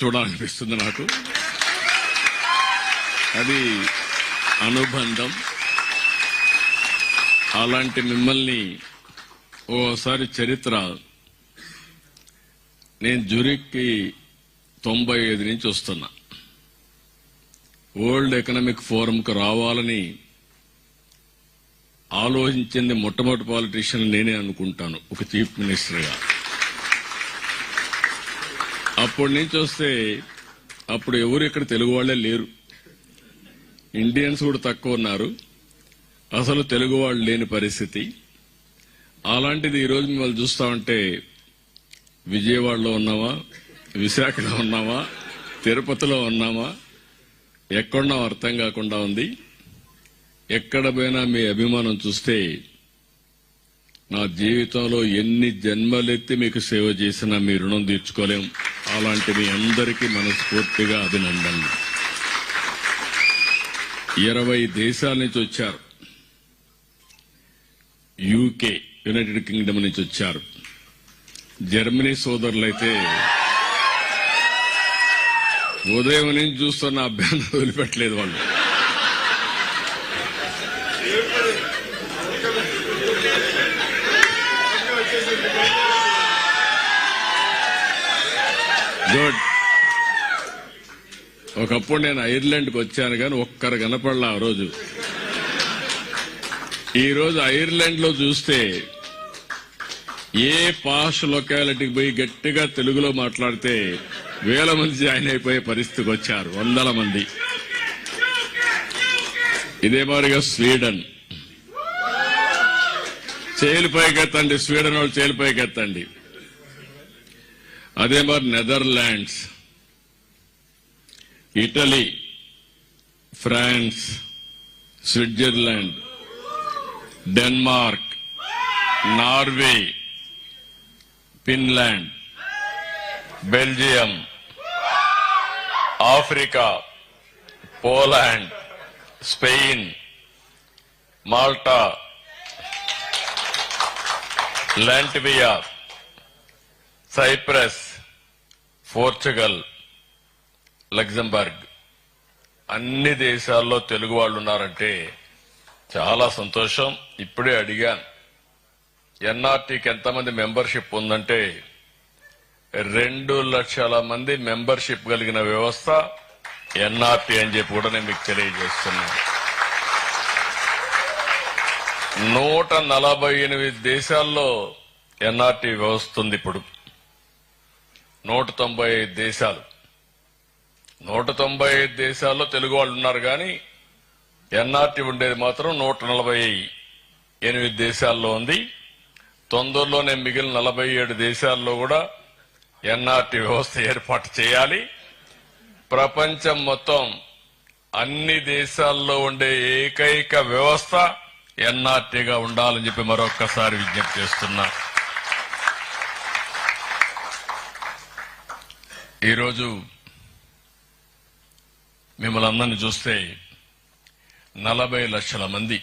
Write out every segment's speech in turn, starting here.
చూడాలనిపిస్తుంది నాకు. అది అనుబంధం. అలాంటి మిమ్మల్ని ఓసారి చరిత్ర, నేను జ్యూరిక్కి 95 నుంచి వస్తున్నా. వరల్డ్ ఎకనామిక్ ఫోరంకు రావాలని ఆలోచించింది మొట్టమొదటి పాలిటీషియన్ నేనే అనుకుంటాను, ఒక చీఫ్ మినిస్టర్గా. అప్పటి నుంచి వస్తే అప్పుడు ఎవరు ఇక్కడ తెలుగు వాళ్లే లేరు, ఇండియన్స్ కూడా తక్కువ ఉన్నారు, అసలు తెలుగు వాళ్ళు లేని పరిస్థితి. అలాంటిది ఈరోజు మిమ్మల్ని చూస్తా ఉంటే విజయవాడలో ఉన్నావా, విశాఖలో ఉన్నావా, తిరుపతిలో ఉన్నామా, ఎక్కడున్నాం అర్థం కాకుండా ఉంది. ఎక్కడ పోయినా మీ అభిమానం చూస్తే నా జీవితంలో ఎన్ని జన్మలెత్తి మీకు సేవ చేసినా మీ రుణం తీర్చుకోలేం. అలాంటి మీ అందరికీ మనస్ఫూర్తిగా అభినందనలు. 20 దేశాల నుంచి వచ్చారు, యూకే, యునైటెడ్ కింగ్డమ్ నుంచి వచ్చారు. జర్మనీ సోదరులైతే ఉదయం నుంచి చూస్తున్న అభ్యర్థులు వదిలిపెట్టలేదు వాళ్ళు. గుడ్. ఒకప్పుడు నేను ఐర్లాండ్కి వచ్చాను కానీ ఒక్కరు కనపడలా ఆ రోజు. ఈ రోజు ఐర్లాండ్ లో చూస్తే ఏ పాష్ లొకాలిటీకి పోయి గట్టిగా తెలుగులో మాట్లాడితే 1000 మంది జాయిన్ అయిపోయే పరిస్థితికి వచ్చారు, 100 మంది. ఇదే మాదిరిగా స్వీడన్, చేలిపైకెత్తండి, స్వీడన్ వాళ్ళు చేలిపైకెత్తండి. అదే మరి Netherlands, Italy, France, Switzerland, Denmark, Norway, Finland, Belgium, Africa, Poland, Spain, Malta, Latvia, Cyprus, Portugal, Luxembourg, అన్ని దేశాల్లో తెలుగు వాళ్ళు ఉన్నారంటే చాలా సంతోషం. ఇప్పుడే అడిగాను, ఎన్ఆర్టీకి ఎంతమంది మెంబర్షిప్ ఉందంటే 2 లక్షల మంది మెంబర్షిప్ కలిగిన వ్యవస్థ ఎన్ఆర్టీ అని చెప్పి కూడా నేను మీకు తెలియజేస్తున్నాను. 148 దేశాల్లో ఎన్ఆర్టీ వ్యవస్థ ఉంది. ఇప్పుడు 195 దేశాలు, 195 దేశాల్లో తెలుగు వాళ్ళు ఉన్నారు కానీ ఎన్ఆర్టీ ఉండేది మాత్రం 148 దేశాల్లో ఉంది. తొందరలోనే మిగిలిన 47 దేశాల్లో కూడా ఎన్ఆర్టీ వ్యవస్థ ఏర్పాటు చేయాలి. ప్రపంచం మొత్తం అన్ని దేశాల్లో ఉండే ఏకైక వ్యవస్థ ఎన్ఆర్టీగా ఉండాలని చెప్పి మరొక్కసారి విజ్ఞప్తి చేస్తున్నా. ఈరోజు మిమ్మల్ని అందరినీ చూస్తే 40 లక్షల మంది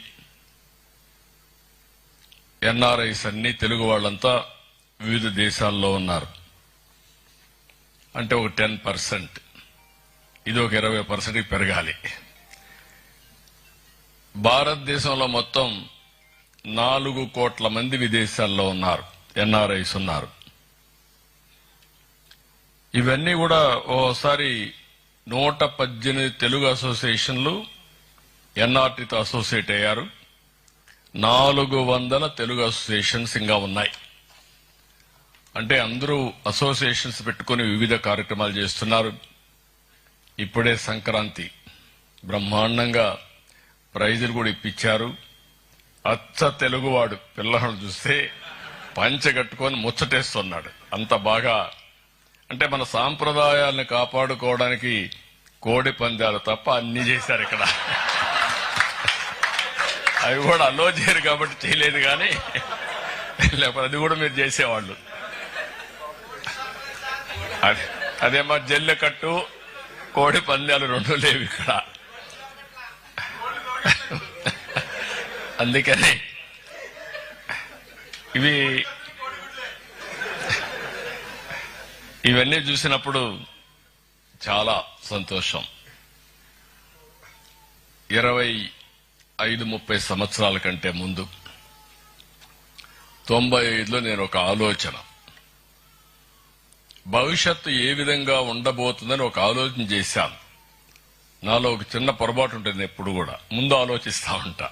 ఎన్ఆర్ఐస్ అన్ని తెలుగు వాళ్ళంతా వివిధ దేశాల్లో ఉన్నారు. అంటే ఒక 10%, ఇది ఒక 20% పెరగాలి. భారతదేశంలో మొత్తం 4 కోట్ల మంది విదేశాల్లో ఉన్నారు, ఎన్ఆర్ఐస్ ఉన్నారు. ఇవన్నీ కూడా ఓసారి 118 తెలుగు అసోసియేషన్లు ఎన్ఆర్టీతో అసోసియేట్ అయ్యారు. 400 తెలుగు అసోసియేషన్స్ ఇంకా ఉన్నాయి. అంటే అందరూ అసోసియేషన్స్ పెట్టుకుని వివిధ కార్యక్రమాలు చేస్తున్నారు. ఇప్పుడే సంక్రాంతి బ్రహ్మాండంగా ప్రైజులు కూడా ఇప్పించారు. అచ్చ తెలుగువాడు పిల్లలను చూస్తే పంచె కట్టుకొని ముచ్చటేస్తున్నాడు. అంత బాగా, అంటే మన సాంప్రదాయాలను కాపాడుకోవడానికి కోడి పందాలు తప్ప అన్ని చేశారు ఇక్కడ. అవి కూడా అలో చేయరు కాబట్టి చేయలేదు, కానీ లేకపోతే అది కూడా మీరు చేసేవాళ్ళు. అదే మా జల్లెకట్టు, కోడి పందాలు 2 లేవు ఇక్కడ. అందుకని ఇవన్నీ చూసినప్పుడు చాలా సంతోషం. 25-30 సంవత్సరాల కంటే ముందు 95లో నేను ఒక ఆలోచన, భవిష్యత్తు ఏ విధంగా ఉండబోతుందని ఒక ఆలోచన చేశాను. నాలో ఒక చిన్న పొరపాటు ఉంటుంది, ఎప్పుడు కూడా ముందు ఆలోచిస్తా ఉంటా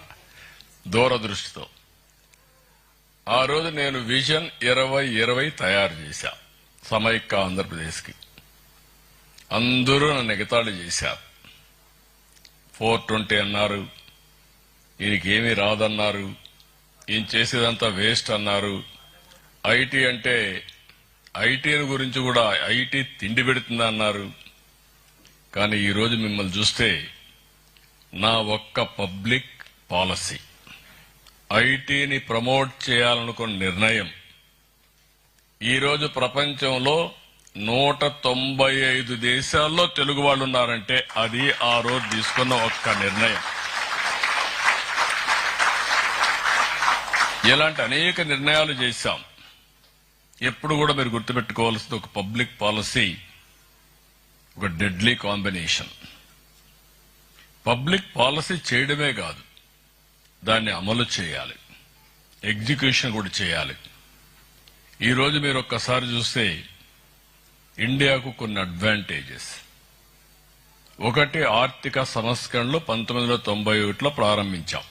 దూరదృష్టితో. ఆ రోజు నేను విజన్ 2020 తయారు చేశా సమైక్య ఆంధ్రప్రదేశ్కి. అందరూ నన్ను ఎగతాళి చేశారు. 420 అన్నారు, ఈయనకేమీ రాదన్నారు, ఈయన చేసేదంతా వేస్ట్ అన్నారు. ఐటీ అంటే ఐటీని గురించి కూడా ఐటీ తిండి పెడుతుందన్నారు. కానీ ఈరోజు మిమ్మల్ని చూస్తే నా ఒక్క పబ్లిక్ పాలసీ, ఐటీని ప్రమోట్ చేయాలనుకున్న నిర్ణయం ఈరోజు ప్రపంచంలో 195 దేశాల్లో తెలుగు వాళ్ళు ఉన్నారంటే అది ఆ రోజు తీసుకున్న ఒక్క నిర్ణయం. ఇలాంటి అనేక నిర్ణయాలు చేశాం. ఎప్పుడు కూడా మీరు గుర్తుపెట్టుకోవాల్సింది, ఒక పబ్లిక్ పాలసీ ఒక డెడ్లీ కాంబినేషన్. పబ్లిక్ పాలసీ చేయడమే కాదు, దాన్ని అమలు చేయాలి, ఎగ్జిక్యూషన్ కూడా చేయాలి. ఈరోజు మీరు ఒక్కసారి చూస్తే ఇండియాకు కొన్ని అడ్వాంటేజెస్. ఒకటి, ఆర్థిక సంస్కరణలు 1991లో ప్రారంభించాం.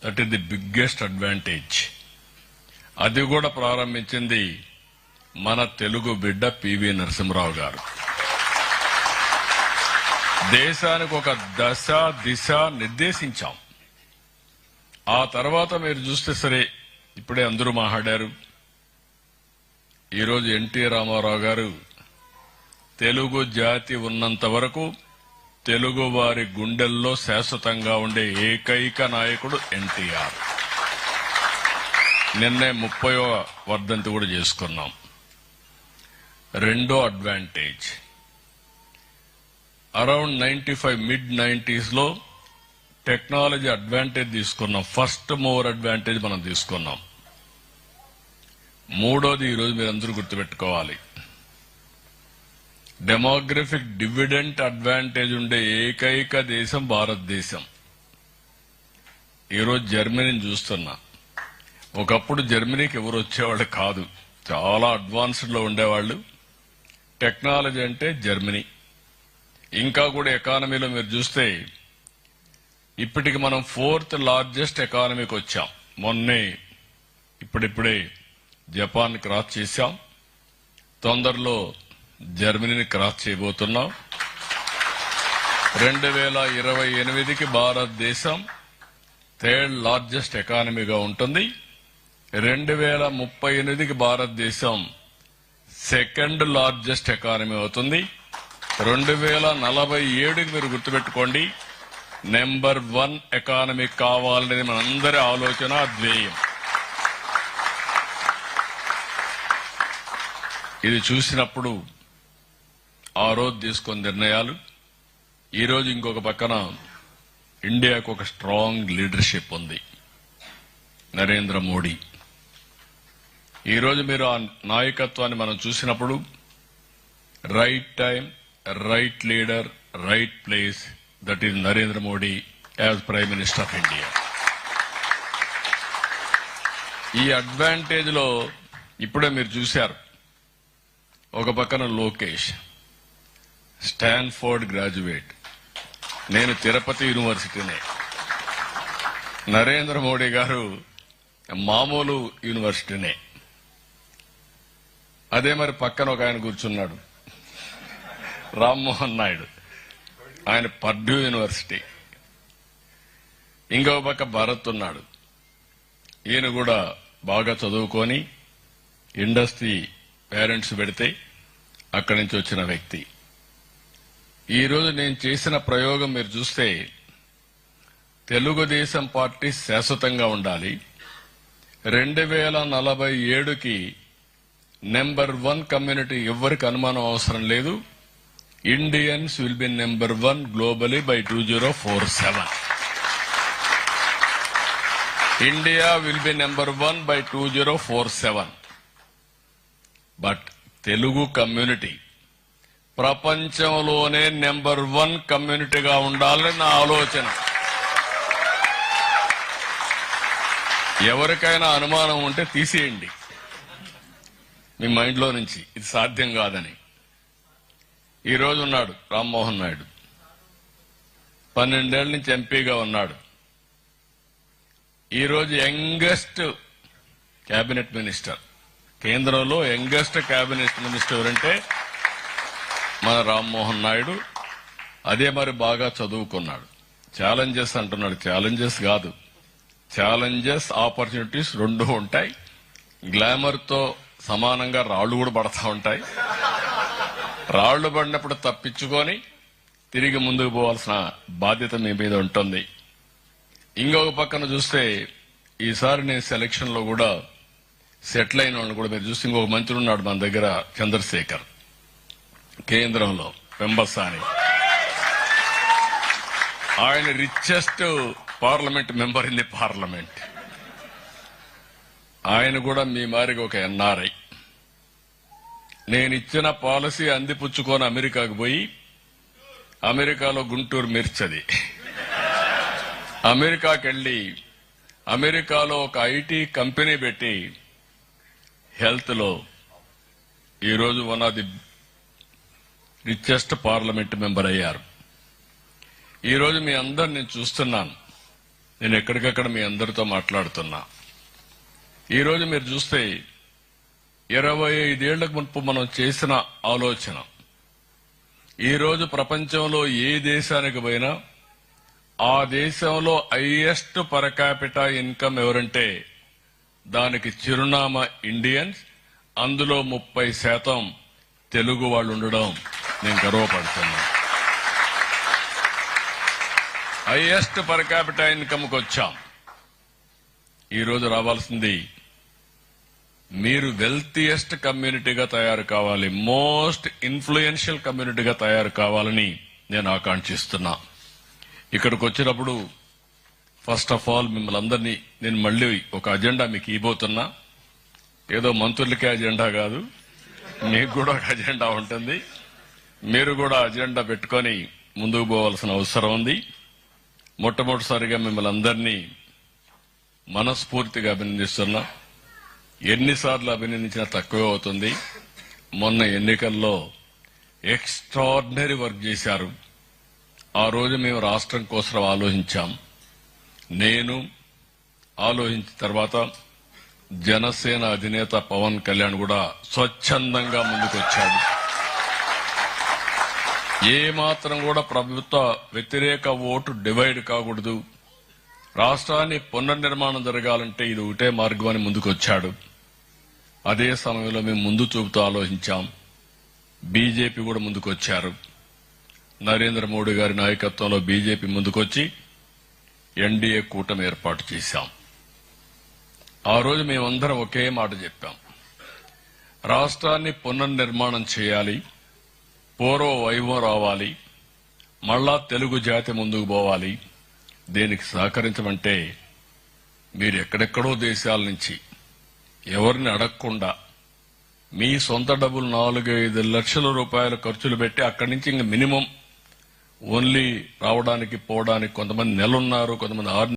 That is the biggest advantage. అది కూడా ప్రారంభించింది మన తెలుగు బిడ్డ పివి నరసింహరావు గారు. దేశానికి ఒక దశ దిశ నిర్దేశించాం. ఆ తర్వాత మీరు చూస్తే సరే, ఇప్పుడే అందరూ మాట్లాడారు. ఈరోజు ఎన్టీ రామారావు గారు తెలుగు జాతి ఉన్నంత వరకు తెలుగు వారి గుండెల్లో శాశ్వతంగా ఉండే ఏకైక నాయకుడు ఎన్టీఆర్. నిన్నే 30వ వర్ధంతి కూడా చేసుకున్నాం. రెండో అడ్వాంటేజ్, అరౌండ్ 95 mid-90s లో టెక్నాలజీ అడ్వాంటేజ్ తీసుకున్నాం. ఫస్ట్ మూవర్ అడ్వాంటేజ్ మనం తీసుకున్నాం. మూడోది, ఈరోజు మీరందరూ గుర్తుపెట్టుకోవాలి, డెమోగ్రఫిక్ డివిడెంట్ అడ్వాంటేజ్ ఉండే ఏకైక దేశం భారతదేశం. ఈరోజు జర్మనీని చూస్తున్నా. ఒకప్పుడు జర్మనీకి ఎవరు వచ్చేవాళ్ళు కాదు, చాలా అడ్వాన్స్డ్ లో ఉండేవాళ్ళు. టెక్నాలజీ అంటే జర్మనీ. ఇంకా కూడా ఎకానమీలో మీరు చూస్తే ఇప్పటికి మనం 4th లార్జెస్ట్ ఎకానమీకి వచ్చాం. మొన్నే ఇప్పుడిప్పుడే జపాన్ క్రాస్ చేశాం. తొందరలో జర్మనీని క్రాస్ చేయబోతున్నాం. 2028కి భారతదేశం 3rd లార్జెస్ట్ ఎకానమీగా ఉంటుంది. 2038కి భారతదేశం 2nd లార్జెస్ట్ ఎకానమీ అవుతుంది. 2047కి మీరు గుర్తుపెట్టుకోండి, నెంబర్ 1 ఎకానమీ కావాలనేది మనందరి ఆలోచన, ధ్యేయం. ఇది చూసినప్పుడు ఆ రోజు తీసుకున్న నిర్ణయాలు, ఈరోజు ఇంకొక పక్కన ఇండియాకు ఒక స్ట్రాంగ్ లీడర్షిప్ ఉంది, నరేంద్ర మోడీ. ఈరోజు మీరు ఆ నాయకత్వాన్ని మనం చూసినప్పుడు, right time, right leader, right place, that is Narendra Modi as prime minister of India. ఈ అడ్వాంటేజ్ లో ఇప్పుడే మీరు చూశారు, ఒక పక్కన లోకేష్ స్టాన్ఫోర్డ్ గ్రాడ్యుయేట్, నేను తిరుపతి యూనివర్సిటీనే. నరేంద్ర మోడీ గారు మామూలు యూనివర్సిటీనే. అదే మరి పక్కన ఒక ఆయన కూర్చున్నాడు, రామ్మోహన్ నాయుడు, ఆయన పర్డ్యూ యూనివర్సిటీ. ఇంకో పక్క భరత్ ఉన్నాడు, ఈయన కూడా బాగా చదువుకొని ఇండస్ట్రీ పేరెంట్స్ పెడితే అక్కడి నుంచి వచ్చిన వ్యక్తి. ఈరోజు నేను చేసిన ప్రయోగం మీరు చూస్తే, తెలుగుదేశం పార్టీ శాశ్వతంగా ఉండాలి. 2047కి నెంబర్ 1 కమ్యూనిటీ, ఎవరికి అనుమానం అవసరం లేదు. Indians will be number 1 globally by 2047. India will be number 1 by 2047. But Telugu community ప్రపంచంలోనే నెంబర్ 1 కమ్యూనిటీగా ఉండాలని నా ఆలోచన. ఎవరికైనా అనుమానం ఉంటే తీసేయండి మీ మైండ్లో నుంచి, ఇది సాధ్యం కాదని. ఈ రోజు ఉన్నాడు రామ్మోహన్ నాయుడు, 12 ఏళ్ల నుంచి ఎంపీగా ఉన్నాడు. ఈ రోజు యంగెస్ట్ కేబినెట్ మినిస్టర్, కేంద్రంలో యంగెస్ట్ కేబినెట్ మినిస్టర్ ఎవరంటే మన రామ్మోహన్ నాయుడు. అదే మరి బాగా చదువుకున్నాడు. ఛాలెంజెస్ అంటున్నాడు, ఛాలెంజెస్ కాదు, ఛాలెంజెస్ ఆపర్చునిటీస్ రెండు ఉంటాయి. గ్లామర్ తో సమానంగా రాళ్లు కూడా పడతా ఉంటాయి. రాళ్లు పడినప్పుడు తప్పించుకొని తిరిగి ముందుకు పోవాల్సిన బాధ్యత మీ మీద ఉంటుంది. ఇంకొక పక్కన చూస్తే ఈసారి నేను సెలక్షన్ లో కూడా సెటిల్ అయిన వాళ్ళు కూడా మీరు చూస్తే ఇంకొక మంత్రి ఉన్నాడు మన దగ్గర, చంద్రశేఖర్, కేంద్రంలో పెంబసాని. ఆయన richest parliament member in the parliament. ఆయన కూడా మీ మారిగా ఒక ఎన్ఆర్ఐ. నేను ఇచ్చిన పాలసీ అందిపుచ్చుకొని అమెరికాకు పోయి, అమెరికాలో గుంటూరు మిర్చది, అమెరికాకి వెళ్లి అమెరికాలో ఒక ఐటీ కంపెనీ పెట్టి హెల్త్ లో ఈరోజు one of the richest parliament member అయ్యారు. ఈరోజు మీ అందరు నేను చూస్తున్నాను, నేను ఎక్కడికక్కడ మీ అందరితో మాట్లాడుతున్నా. ఈరోజు మీరు చూస్తే 25 ఏళ్లకు మునుపు మనం చేసిన ఆలోచన ఈరోజు ప్రపంచంలో ఏ దేశానికి పోయినా ఆ దేశంలో హైయెస్ట్ పర్ క్యాపిటా ఇన్కమ్ ఎవరంటే దానికి చిరునామా ఇండియన్స్. అందులో 30% తెలుగు వాళ్ళు ఉండడం నేను గర్వపడుతున్నా. హైయెస్ట్ పర్ క్యాపిటా ఇన్కమ్కి వచ్చాం. ఈరోజు రావాల్సింది మీరు వెల్తియెస్ట్ కమ్యూనిటీగా తయారు కావాలి, మోస్ట్ ఇన్ఫ్లుయెన్షియల్ కమ్యూనిటీగా తయారు కావాలని నేను ఆకాంక్షిస్తున్నా. ఇక్కడికి వచ్చినప్పుడు ఫస్ట్ ఆఫ్ ఆల్ మిమ్మల్ని అందరినీ నేను మళ్లీ ఒక అజెండా మీకు ఇవ్వబోతున్నా. ఏదో మంత్రులకే అజెండా కాదు, మీకు కూడా ఒక అజెండా ఉంటుంది. మీరు కూడా అజెండా పెట్టుకొని ముందుకు పోవాల్సిన అవసరం ఉంది. మొట్టమొదటిసారిగా మిమ్మల్ని అందరినీ మనస్ఫూర్తిగా అభినందిస్తున్నా. ఎన్నిసార్లు అభినందించినా తక్కువే అవుతుంది. మొన్న ఎన్నికల్లో ఎక్స్ట్రాడినరీ వర్క్ చేశారు. ఆ రోజు మేము రాష్ట్రం కోసం ఆలోచించాం. నేను ఆలోచించిన తర్వాత జనసేన అధినేత పవన్ కళ్యాణ్ కూడా స్వచ్ఛందంగా ముందుకొచ్చాడు. ఏ మాత్రం కూడా ప్రభుత్వ వ్యతిరేక ఓటు డివైడ్ కాకూడదు, రాష్ట్రాన్ని పునర్నిర్మాణం జరగాలంటే ఇది ఒకటే మార్గం అని ముందుకొచ్చాడు. అదే సమయంలో మేము ముందు చూపుతూ ఆలోచించాం. బీజేపీ కూడా ముందుకొచ్చారు. నరేంద్ర మోడీ గారి నాయకత్వంలో బీజేపీ ముందుకొచ్చి ఎన్డీఏ కూటమి ఏర్పాటు చేశాం. ఆ రోజు మేమందరం ఒకే మాట చెప్పాం, రాష్ట్రాన్ని పునర్నిర్మాణం చేయాలి, పూర్వ వైభవం రావాలి, మళ్లా తెలుగు జాతి ముందుకు పోవాలి. దీనికి సహకరించమంటే మీరు ఎక్కడెక్కడో దేశాల నుంచి ఎవరిని అడగకుండా మీ సొంత డబ్బులు 4-5 లక్షల రూపాయల ఖర్చులు పెట్టి అక్కడి నుంచి ఇంక మినిమం ఓన్లీ రావడానికి పోవడానికి కొంతమంది నెలలున్నారు, కొంతమంది 6